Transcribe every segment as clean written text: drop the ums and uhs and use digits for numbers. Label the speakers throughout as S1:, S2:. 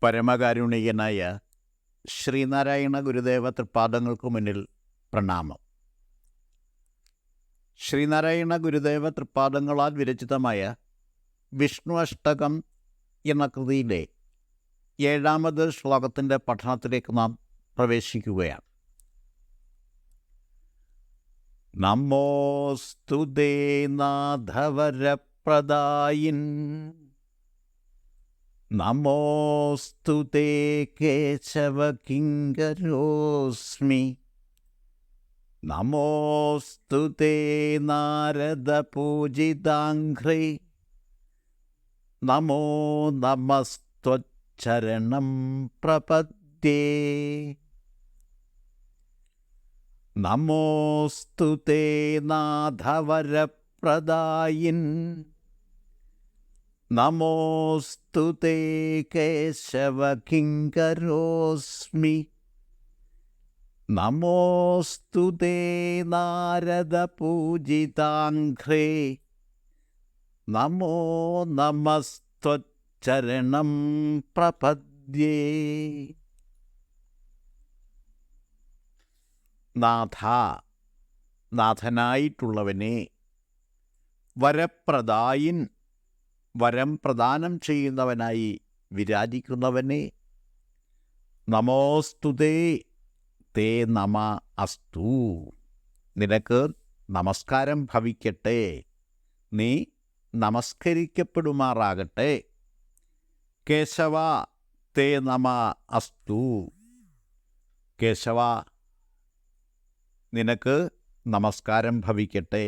S1: പരമകാരുണികനായ ശ്രീനാരായണ ഗുരുദേവ തൃപ്പാദങ്ങൾക്ക് മുന്നിൽ പ്രണാമം. ശ്രീനാരായണ ഗുരുദേവ തൃപ്പാദങ്ങളാൽ വിരചിതമായ വിഷ്ണു അഷ്ടകം എന്ന കൃതിയിലെ 7ാമത് ശ്ലോകത്തിൻ്റെ പഠനത്തിലേക്ക് നാം പ്രവേശിക്കുകയാണ്. നമോസ്തുതേ നാഥവരപ്രദായിൻ, നമോസ്തുതേ കേശവകിങ്കരോസ്മി, നമോസ്തുതേ നാരദപൂജിതാഘ്രേ, നമോ നമസ്ത്വച്ചരണം പ്രപദ്യേ. നമോസ്തുതേ നാഥവരപ്രദായിൻ, നമോസ്തുതേ കേശവകിങ്കരോസ്മി, നമോസ്തുതേ നാരദപൂജിതാഘ്രേ, നമോ നമസ്ത്വച്ചരണം പ്രപദ്യേ. നാഥ, നാഥനായിട്ടുള്ളവനെ, വരപ്രദായിൻ, വരം പ്രദാനം ചെയ്യുന്നവനായി വിരാജിക്കുന്നവനെ, നമോസ്തുതേ, തേ നമ അസ്തു, നിനക്ക് നമസ്കാരം ഭവിക്കട്ടെ, നീ നമസ്കരിക്കപ്പെടുമാറാകട്ടെ. കേശവ, തേ നമ അസ്തു, കേശവ, നിനക്ക് നമസ്കാരം ഭവിക്കട്ടെ.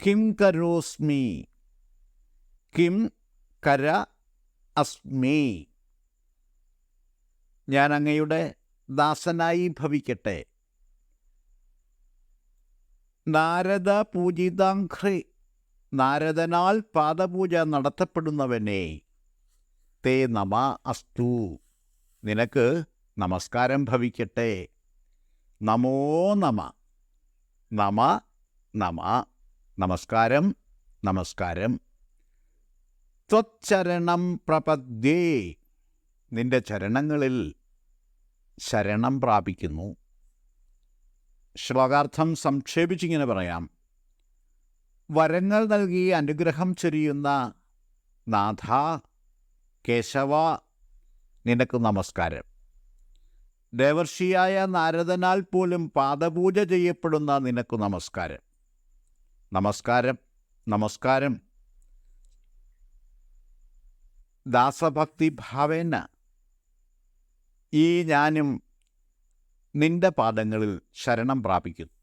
S1: കിം കരോസ്മി, കിം കര അസ്മി, ഞാൻ അങ്ങയുടെ ദാസനായി ഭവിക്കട്ടെ. നാരദ പൂജിതാഘ്രേ, നാരദനാൽ പാദപൂജ നടത്തപ്പെടുന്നവനെ, തേ നമ അസ്തു, നിനക്ക് നമസ്കാരം ഭവിക്കട്ടെ. നമോ നമ, നമ നമ, നമസ്കാരം നമസ്കാരം. ത്വച്ചരണം പ്രപദ്യേ, നിന്റെ ചരണങ്ങളിൽ ശരണം പ്രാപിക്കുന്നു. ശ്ലോകാർത്ഥം സംക്ഷേപിച്ചിങ്ങനെ പറയാം. വരങ്ങൾ നൽകി അനുഗ്രഹം ചൊരിയുന്ന നാഥ, കേശവ, നിനക്ക് നമസ്കാരം. ദേവർഷിയായ നാരദനാൽ പോലും പാദപൂജ ചെയ്യപ്പെടുന്ന നിനക്ക് നമസ്കാരം. നമസ്കാരം നമസ്കാരം. ദാസഭക്തി ഭാവേന ഈ ഞാനും നിന്റെ പാദങ്ങളിൽ ശരണം പ്രാപിക്കുന്നു.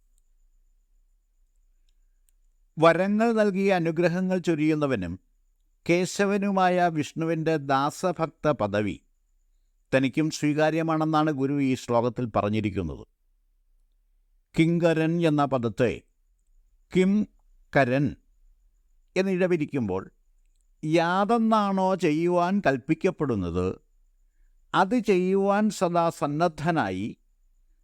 S1: വരങ്ങൾ നൽകിയ അനുഗ്രഹങ്ങൾ ചൊരിയുന്നവനും കേശവനുമായ വിഷ്ണുവിൻ്റെ ദാസഭക്ത പദവി തനിക്കും സ്വീകാര്യമാണെന്നാണ് ഗുരു ഈ ശ്ലോകത്തിൽ പറഞ്ഞിരിക്കുന്നത്. കിങ്കരൻ എന്ന പദത്തെ കിം കരൻ എന്നിഴവിരിക്കുമ്പോൾ യാതൊന്നാണോ ചെയ്യുവാൻ കൽപ്പിക്കപ്പെടുന്നത് അത് ചെയ്യുവാൻ സദാ സന്നദ്ധനായി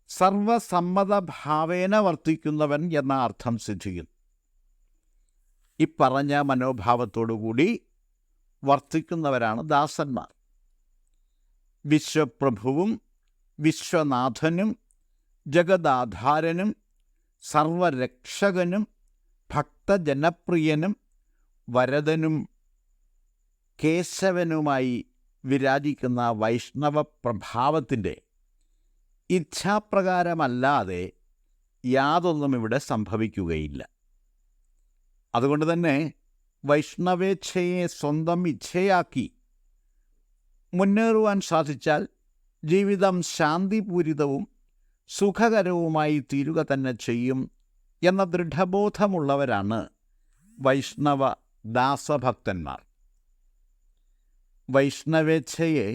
S1: സർവസമ്മതഭാവേന വർത്തിക്കുന്നവൻ എന്ന അർത്ഥം സിദ്ധിക്കുന്നു. ഇപ്പറഞ്ഞ മനോഭാവത്തോടുകൂടി വർത്തിക്കുന്നവരാണ് ദാസന്മാർ. വിശ്വപ്രഭുവും വിശ്വനാഥനും ജഗദാധാരനും സർവരക്ഷകനും ഭക്തജനപ്രിയനും വരദനും കേശവനുമായി വിരാജിക്കുന്ന വൈഷ്ണവ പ്രഭാവത്തിൻ്റെ ഇച്ഛാപ്രകാരമല്ലാതെ യാതൊന്നും ഇവിടെ സംഭവിക്കുകയില്ല. അതുകൊണ്ട് തന്നെ വൈഷ്ണവേച്ഛയെ സ്വന്തം ഇച്ഛയാക്കി മുന്നേറുവാൻ സാധിച്ചാൽ ജീവിതം ശാന്തിപൂരിതവും സുഖകരവുമായി തീരുക തന്നെ ചെയ്യും എന്ന ദൃഢബോധമുള്ളവരാണ് വൈഷ്ണവ ദാസഭക്തന്മാർ. വൈഷ്ണവേച്ഛയെ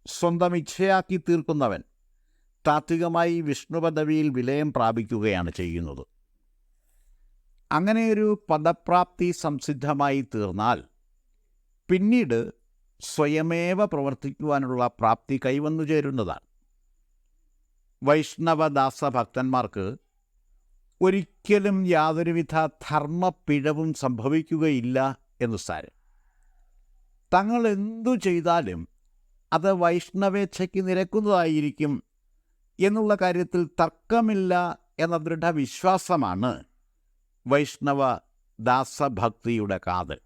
S1: സ്വന്തം ഇച്ഛയാക്കി തീർക്കുന്നവൻ താത്വികമായി വിഷ്ണു പദവിയിൽ വിലയം പ്രാപിക്കുകയാണ് ചെയ്യുന്നത്. അങ്ങനെയൊരു പദപ്രാപ്തി സംസിദ്ധമായി തീർന്നാൽ പിന്നീട് സ്വയമേവ പ്രവർത്തിക്കുവാനുള്ള പ്രാപ്തി കൈവന്നു ചേരുന്നതാണ്. വൈഷ്ണവദാസഭക്തന്മാർക്ക് ഒരിക്കലും യാതൊരുവിധ ധർമ്മപ്പിഴവും സംഭവിക്കുകയില്ല എന്ന് സാരം. തങ്ങൾ എന്തു ചെയ്താലും അത് വൈഷ്ണവേച്ഛയ്ക്ക് നിരക്കുന്നതായിരിക്കും എന്നുള്ള കാര്യത്തിൽ തർക്കമില്ല എന്ന ദൃഢവിശ്വാസമാണ് വൈഷ്ണവ ദാസഭക്തിയുടെ കാതൽ.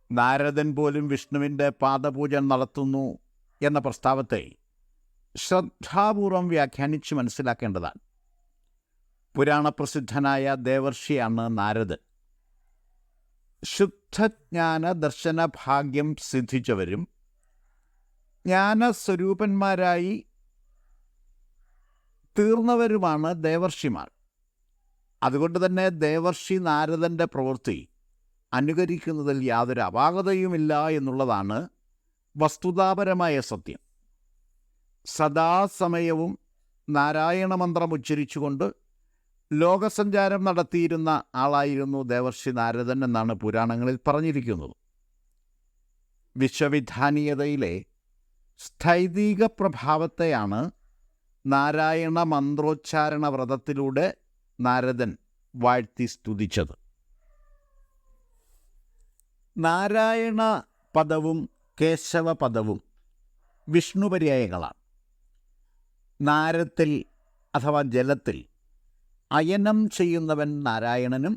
S1: നാരദൻ പോലും വിഷ്ണുവിൻ്റെ പാദപൂജ നടത്തുന്നു എന്ന പ്രസ്താവത്തെ ശ്രദ്ധാപൂർവം വ്യാഖ്യാനിച്ച് മനസ്സിലാക്കേണ്ടതാണ്. പുരാണപ്രസിദ്ധനായ ദേവർഷിയാണ് നാരദൻ. ശുദ്ധജ്ഞാന ദർശന ഭാഗ്യം സിദ്ധിച്ചവരും ജ്ഞാനസ്വരൂപന്മാരായി തീർന്നവരുമാണ് ദേവർഷിമാർ. അതുകൊണ്ട് തന്നെ ദേവർഷി നാരദൻ്റെ പ്രവൃത്തി അനുകരിക്കുന്നതിൽ യാതൊരു അപാകതയുമില്ല എന്നുള്ളതാണ് വസ്തുതാപരമായ സത്യം. സദാസമയവും നാരായണ മന്ത്രം ഉച്ചരിച്ചുകൊണ്ട് ലോകസഞ്ചാരം നടത്തിയിരുന്ന ആളായിരുന്നു ദേവർഷി നാരദൻ എന്നാണ് പുരാണങ്ങളിൽ പറഞ്ഞിരിക്കുന്നത്. വിശ്വവിധാനീയതയിലെ സ്ഥൈതിക പ്രഭാവത്തെയാണ് നാരായണ മന്ത്രോച്ചാരണ വ്രതത്തിലൂടെ നാരദൻ വാഴ്ത്തി സ്തുതിച്ചത്. നാരായണ പദവും കേശവ പദവും വിഷ്ണുപര്യായങ്ങളാണ്. നാരത്തിൽ അഥവാ ജലത്തിൽ അയനം ചെയ്യുന്നവൻ നാരായണനും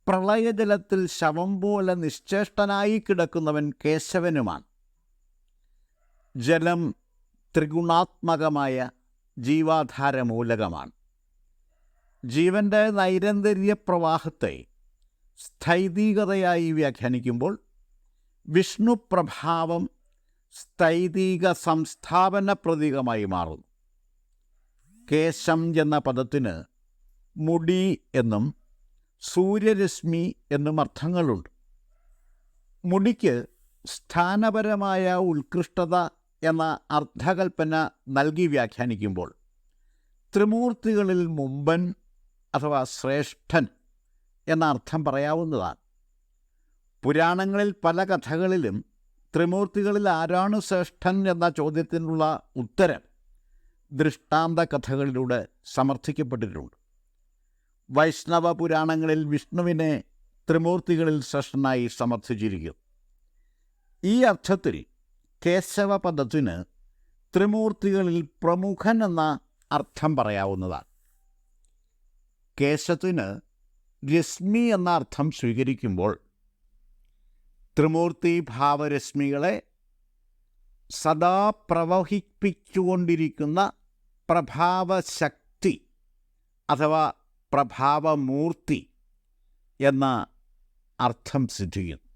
S1: പ്രളയജലത്തിൽ ശവം പോലെ നിശ്ചേഷ്ടനായി കിടക്കുന്നവൻ കേശവനുമാണ്. ജലം ത്രിഗുണാത്മകമായ ജീവാധാരമൂലകമാണ്. ജീവൻ്റെ നൈരന്തര്യ പ്രവാഹത്തെ സ്ഥൈതികതയായി വ്യാഖ്യാനിക്കുമ്പോൾ വിഷ്ണു പ്രഭാവം സ്ഥൈതിക സംസ്ഥാപന പ്രതീകമായി മാറുന്നു. കേശം എന്ന പദത്തിന് മുടി എന്നും സൂര്യരശ്മി എന്നും അർത്ഥങ്ങളുണ്ട്. മുടിക്ക് സ്ഥാനപരമായ ഉത്കൃഷ്ടത എന്ന അർത്ഥകൽപ്പന നൽകി വ്യാഖ്യാനിക്കുമ്പോൾ ത്രിമൂർത്തികളിൽ മുമ്പൻ അഥവാ ശ്രേഷ്ഠൻ എന്ന അർത്ഥം പറയാവുന്നതാണ്. പുരാണങ്ങളിൽ പല കഥകളിലും ത്രിമൂർത്തികളിൽ ആരാണ് ശ്രേഷ്ഠൻ എന്ന ചോദ്യത്തിനുള്ള ഉത്തരം ദൃഷ്ടാന്ത കഥകളിലൂടെ സമർത്ഥിക്കപ്പെട്ടിട്ടുണ്ട്. വൈഷ്ണവ പുരാണങ്ങളിൽ വിഷ്ണുവിനെ ത്രിമൂർത്തികളിൽ ശ്രേഷ്ഠനായി സമർത്ഥിച്ചിരിക്കുന്നു. ഈ അർത്ഥത്തിൽ കേശവ പദത്തിന് ത്രിമൂർത്തികളിൽ പ്രമുഖൻ എന്ന അർത്ഥം പറയാവുന്നതാണ്. കേശത്തിന് രശ്മി എന്ന അർത്ഥം സ്വീകരിക്കുമ്പോൾ ത്രിമൂർത്തി ഭാവരശ്മികളെ സദാ പ്രവഹിപ്പിച്ചുകൊണ്ടിരിക്കുന്ന പ്രഭാവശക്തി അഥവാ പ്രഭാവമൂർത്തി എന്ന അർത്ഥം സിദ്ധിക്കുന്നു.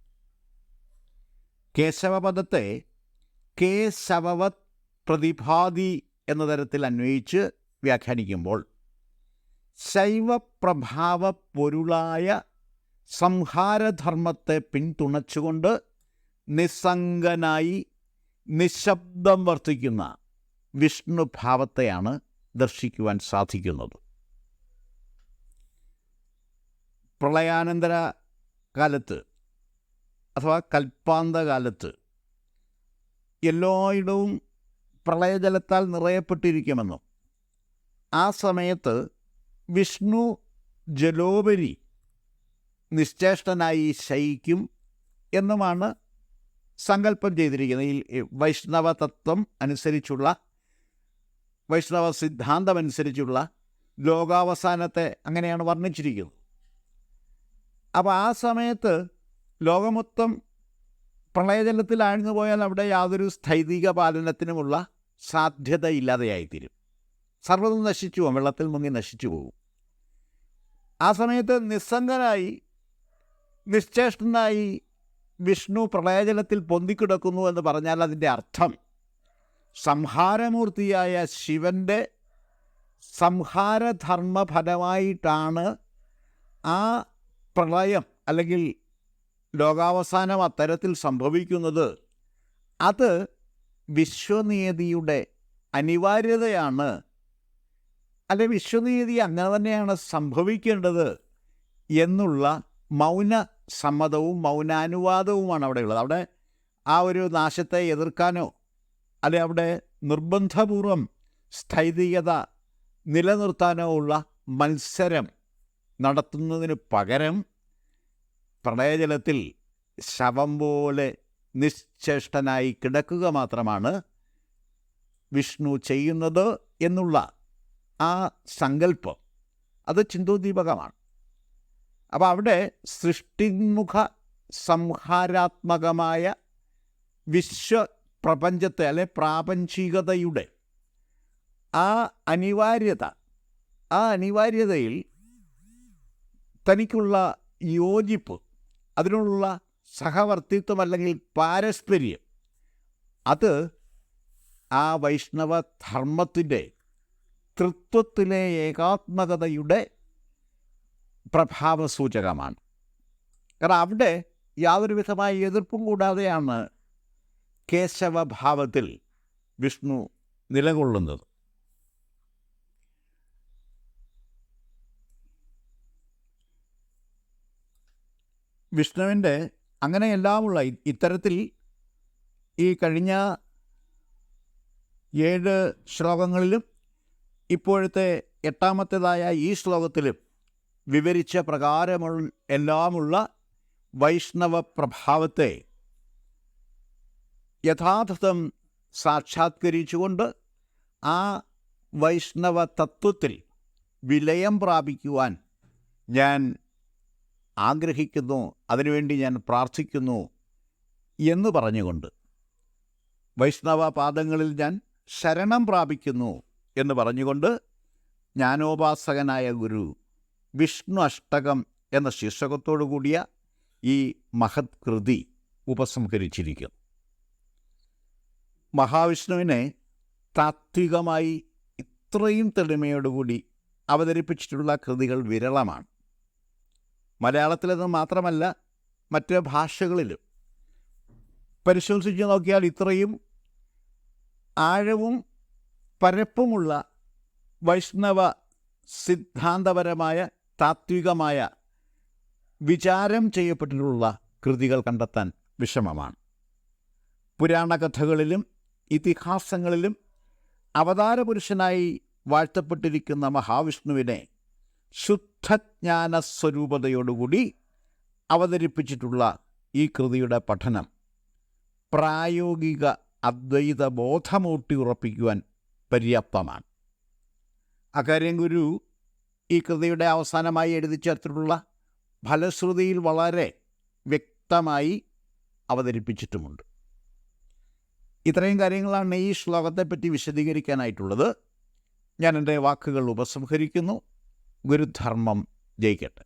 S1: കേശവപദത്തെ കേശവവത് പ്രതിഭാതി എന്ന തരത്തിൽ അന്വയിച്ച് വ്യാഖ്യാനിക്കുമ്പോൾ ശൈവപ്രഭാവ പൊരുളായ സംഹാരധർമ്മത്തെ പിന്തുണച്ചുകൊണ്ട് നിസ്സംഗനായി നിശബ്ദം വർത്തിക്കുന്ന വിഷ്ണുഭാവത്തെയാണ് ദർശിക്കുവാൻ സാധിക്കുന്നത്. പ്രളയാനന്തര കാലത്ത് അഥവാ കൽപ്പാന്തകാലത്ത് എല്ലായിടവും പ്രളയജലത്താൽ നിറയപ്പെട്ടിരിക്കുമെന്നും ആ സമയത്ത് വിഷ്ണു ജലോപരി നിശ്ചേഷ്ടനായി ശയിക്കും എന്നുമാണ് സങ്കല്പം ചെയ്തിരിക്കുന്നത്. ഈ വൈഷ്ണവ തത്വം അനുസരിച്ചുള്ള വൈഷ്ണവ സിദ്ധാന്തമനുസരിച്ചുള്ള ലോകാവസാനത്തെ അങ്ങനെയാണ് വർണ്ണിച്ചിരിക്കുന്നത്. അപ്പോൾ ആ സമയത്ത് ലോകമൊത്തം പ്രളയജലത്തിൽ ആഴ്ന്നു പോയാൽ അവിടെ യാതൊരു സ്ഥൈതിക പാലനത്തിനുമുള്ള സാധ്യതയില്ലാതെയായിത്തീരും. സർവ്വതും നശിച്ചു പോകും, വെള്ളത്തിൽ മുങ്ങി നശിച്ചു പോകും. ആ സമയത്ത് നിസ്സംഗനായി നിശ്ചേഷ്ടനായി വിഷ്ണു പ്രളയജലത്തിൽ പൊന്തിക്കിടക്കുന്നു എന്ന് പറഞ്ഞാൽ അതിൻ്റെ അർത്ഥം സംഹാരമൂർത്തിയായ ശിവൻ്റെ സംഹാരധർമ്മഫലമായിട്ടാണ് ആ പ്രളയം അല്ലെങ്കിൽ ലോകാവസാനം അത്തരത്തിൽ സംഭവിക്കുന്നത്. അത് വിശ്വനിയതിയുടെ അനിവാര്യതയാണ്, അല്ലെ വിശ്വനിയതി അങ്ങനെ തന്നെയാണ് സംഭവിക്കേണ്ടത് എന്നുള്ള മൗന സമ്മതവും മൗനാനുവാദവുമാണ് അവിടെ ഉള്ളത്. അവിടെ ആ ഒരു നാശത്തെ എതിർക്കാനോ അല്ലെ അവിടെ നിർബന്ധപൂർവം സ്ഥൈതികത നിലനിർത്താനോ ഉള്ള മത്സരം നടത്തുന്നതിന് പകരം പ്രളയജലത്തിൽ ശവം പോലെ നിശ്ചേഷ്ടനായി കിടക്കുക മാത്രമാണ് വിഷ്ണു ചെയ്യുന്നത് എന്നുള്ള ആ സങ്കല്പം അത് ചിന്തോദ്ദീപകമാണ്. അപ്പോൾ അവിടെ സൃഷ്ടിമുഖ സംഹാരാത്മകമായ വിശ്വപ്രപഞ്ചത്തെ അല്ലെ പ്രാപഞ്ചികതയുടെ ആ അനിവാര്യതയിൽ തനിക്കുള്ള യോജിപ്പ്, അതിനുള്ള സഹവർത്തിത്വം അല്ലെങ്കിൽ പാരസ്പര്യം, അത് ആ വൈഷ്ണവ ധർമ്മത്തിൻ്റെ തൃത്വത്തിലെ ഏകാത്മകതയുടെ പ്രഭാവസൂചകമാണ്. കാരണം അവിടെ യാതൊരു വിധമായ എതിർപ്പും കൂടാതെയാണ് കേശവഭാവത്തിൽ വിഷ്ണു നിലകൊള്ളുന്നത്. വിഷ്ണുവിൻ്റെ അങ്ങനെയെല്ലാമുള്ള ഇത്തരത്തിൽ ഈ കഴിഞ്ഞ 7 ശ്ലോകങ്ങളിലും ഇപ്പോഴത്തെ 8ാമത്തേതായ ഈ ശ്ലോകത്തിലും വിവരിച്ച എല്ലാമുള്ള വൈഷ്ണവ പ്രഭാവത്തെ യഥാർത്ഥം സാക്ഷാത്കരിച്ചുകൊണ്ട് ആ വൈഷ്ണവ തത്വത്തിൽ വിലയം പ്രാപിക്കുവാൻ ഞാൻ ആഗ്രഹിക്കുന്നു, അതിനുവേണ്ടി ഞാൻ പ്രാർത്ഥിക്കുന്നു എന്ന് പറഞ്ഞുകൊണ്ട്, വൈഷ്ണവ പാദങ്ങളിൽ ഞാൻ ശരണം പ്രാപിക്കുന്നു എന്ന് പറഞ്ഞുകൊണ്ട്, ജ്ഞാനോപാസകനായ ഗുരു വിഷ്ണു അഷ്ടകം എന്ന ശീർഷകത്തോടു കൂടിയ ഈ മഹത് കൃതി ഉപസംഹരിച്ചിരിക്കുന്നു. മഹാവിഷ്ണുവിനെ താത്വികമായി ഇത്രയും തെളിമയോടുകൂടി അവതരിപ്പിച്ചിട്ടുള്ള കൃതികൾ വിരളമാണ്. മലയാളത്തിലെന്ന് മാത്രമല്ല, മറ്റ് ഭാഷകളിലും പരിശോധിച്ച് നോക്കിയാൽ ഇത്രയും ആഴവും പരപ്പുമുള്ള വൈഷ്ണവ സിദ്ധാന്തപരമായ താത്വികമായ വിചാരം ചെയ്യപ്പെട്ടിട്ടുള്ള കൃതികൾ കണ്ടെത്താൻ വിഷമമാണ്. പുരാണകഥകളിലും ഇതിഹാസങ്ങളിലും അവതാരപുരുഷനായി വാഴ്ത്തപ്പെട്ടിരിക്കുന്ന മഹാവിഷ്ണുവിനെ ശുദ്ധജ്ഞാന സ്വരൂപതയോടുകൂടി അവതരിപ്പിച്ചിട്ടുള്ള ഈ കൃതിയുടെ പഠനം പ്രായോഗിക അദ്വൈത ബോധമൂട്ടി ഉറപ്പിക്കുവാൻ പര്യാപ്തമാണ്. അക്കാര്യം ഗുരു ഈ കൃതിയുടെ അവസാനമായി എഴുതി ചേർത്തിട്ടുള്ള ഫലശ്രുതിയിൽ വളരെ വ്യക്തമായി അവതരിപ്പിച്ചിട്ടുമുണ്ട്. ഇത്രയും കാര്യങ്ങളാണ് ഈ ശ്ലോകത്തെപ്പറ്റി വിശദീകരിക്കാനായിട്ടുള്ളത്. ഞാൻ എൻ്റെ വാക്കുകൾ ഉപസംഹരിക്കുന്നു. ഗുരുധർമ്മം ജയിക്കട്ടെ.